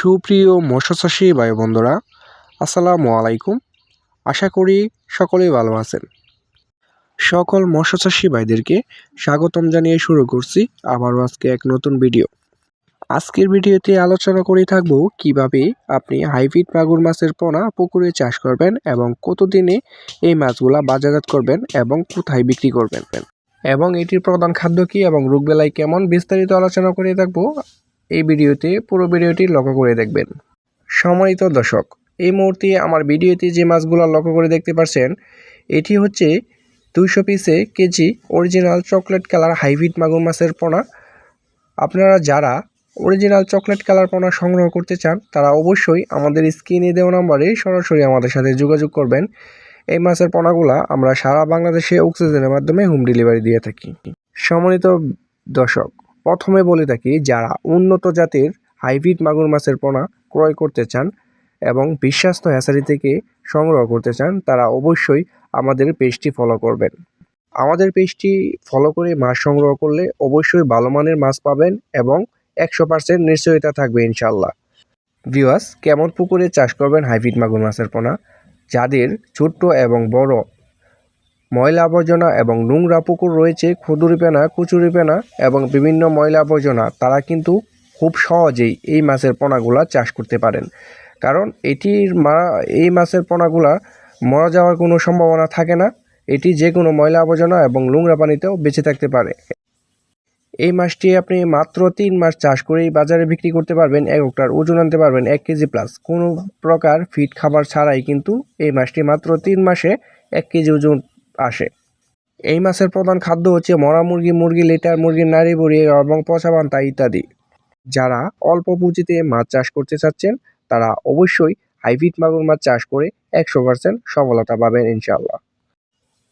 সুপ্রিয় মৎস্যচাষী ভাই বন্ধুরা, আসসালামু আলাইকুম। আশা করি সকলেই ভালো আছেন। সকল মৎস্যচাষী ভাইদেরকে স্বাগতম জানিয়ে শুরু করছি আবারও আজকে এক নতুন ভিডিও। আজকের ভিডিওতে আলোচনা করে থাকবো কিভাবে আপনি হাইব্রিড মাগুর মাছের পোনা পুকুরে চাষ করবেন এবং কতদিনে এই মাছগুলা বাজারজাত করবেন এবং কোথায় বিক্রি করবেন এবং এটির প্রধান খাদ্য কী এবং রোগবেলায় কেমন বিস্তারিত আলোচনা করে থাকবো। এই ভিডিওতে পুরো ভিডিওটি লক্ষ্য করে দেখবেন। সম্মানিত দর্শক, এই মুহূর্তে আমার ভিডিওতে যে মাছগুলো লক্ষ্য করে দেখতে পাচ্ছেন, এটি হচ্ছে 200 পিসে KG original chocolate colour hybrid মাগুর মাছের পোনা। আপনারা যারা অরিজিনাল চকলেট কালার পোনা সংগ্রহ করতে চান তারা অবশ্যই আমাদের স্ক্রিনে দেওয়া নম্বরে সরাসরি আমাদের সাথে যোগাযোগ করবেন। এই মাছের পোনাগুলা আমরা সারা বাংলাদেশে অক্সিজেনের মাধ্যমে হোম ডেলিভারি দিয়ে থাকি। সম্মানিত দর্শক, প্রথমে বলে থাকি, যারা উন্নত জাতের হাইব্রিড মাগুর মাছের পোনা ক্রয় করতে চান এবং বিশ্বস্ত হ্যাচারি থেকে সংগ্রহ করতে চান তারা অবশ্যই আমাদের পেজটি ফলো করবেন। আমাদের পেজটি ফলো করে মাছ সংগ্রহ করলে অবশ্যই ভালো মানের মাছ পাবেন এবং 100% নিশ্চয়তা থাকবে ইনশাল্লাহ। ভিউয়ার্স, কেমন পুকুরে চাষ করবেন হাইব্রিড মাগুর মাছের পোনা? যাদের ছোট্ট এবং বড় ময়লা আবর্জনা এবং নোংরা পুকুর রয়েছে, খুদুরিপেনা, কুচুরিপেনা এবং বিভিন্ন ময়লা আবর্জনা, তারা কিন্তু খুব সহজেই এই মাছের পোনাগুলা চাষ করতে পারেন। কারণ এই মাছের পোনাগুলা মরা যাওয়ার কোনো সম্ভাবনা থাকে না। এটি যে কোনো ময়লা আবর্জনা এবং নোংরা পানিতেও বেঁচে থাকতে পারে। এই মাছটি আপনি মাত্র 3 মাস চাষ করেই বাজারে বিক্রি করতে পারবেন। একটার ওজন আনতে পারবেন 1 কেজি প্লাস, কোনো প্রকার ফিড খাবার ছাড়াই কিন্তু এই মাছটি মাত্র 3 মাসে 1 কেজি ওজন আসে। এই মাছের প্রধান খাদ্য হচ্ছে মরা মুরগি, মুরগি লিটার, মুরগির নাড়ি বুড়ি এবং পচা পান্তা ইত্যাদি। যারা অল্প পুঁজিতে মাছ চাষ করতে চাচ্ছেন তারা অবশ্যই হাইব্রিড মাগুর মাছ চাষ করে 100% সফলতা পাবেন ইনশাল্লাহ।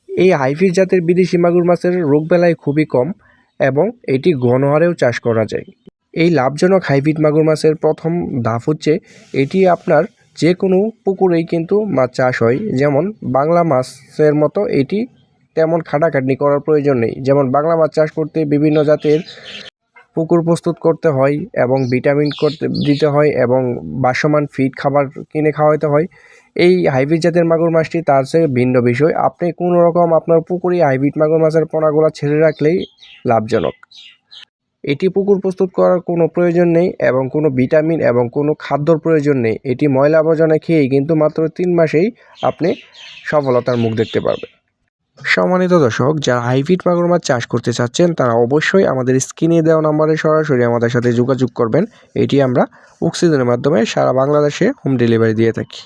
এই হাইব্রিড জাতের বিদেশি মাগুর মাছের রোগবেলায় খুবই কম এবং এটি ঘন হারেও চাষ করা যায়। এই লাভজনক হাইব্রিড মাগুর মাছের প্রথম ধাপ হচ্ছে, এটি আপনার যে কোনো পুকুরেই কিন্তু মাছ চাষ হয়। যেমন বাংলা মাছের মতো এটি তেমন খাটাখাটনি করার প্রয়োজন নেই। যেমন বাংলা মাছ চাষ করতে বিভিন্ন জাতের পুকুর প্রস্তুত করতে হয় এবং ভিটামিন দিতে হয় এবং বাসমান ফিড খাবার কিনে খাওয়াতে হয়। এই হাইব্রিড জাতের মাগুর মাছটি তার চেয়ে ভিন্ন বিষয়। আপনি কোনো রকম আপনার পুকুরে হাইব্রিড মাগুর মাছের পোনাগুলো ছেড়ে রাখলেই লাভজনক। এটি পুকুর প্রস্তুত করার কোনো প্রয়োজন নেই এবং কোনো ভিটামিন এবং কোনো খাদ্যর প্রয়োজন নেই। এটি ময়লা আবর্জনা খেয়েই কিন্তু মাত্র 3 মাসেই আপনি সফলতার মুখ দেখতে পারবেন। সম্মানিত দর্শক, যারা হাইব্রিড মাগুর মাছ চাষ করতে চাচ্ছেন তারা অবশ্যই আমাদের স্ক্রিনে দেওয়া নম্বরে সরাসরি আমাদের সাথে যোগাযোগ করবেন। এটি আমরা অক্সিজেনের মাধ্যমে সারা বাংলাদেশে হোম ডেলিভারি দিয়ে থাকি।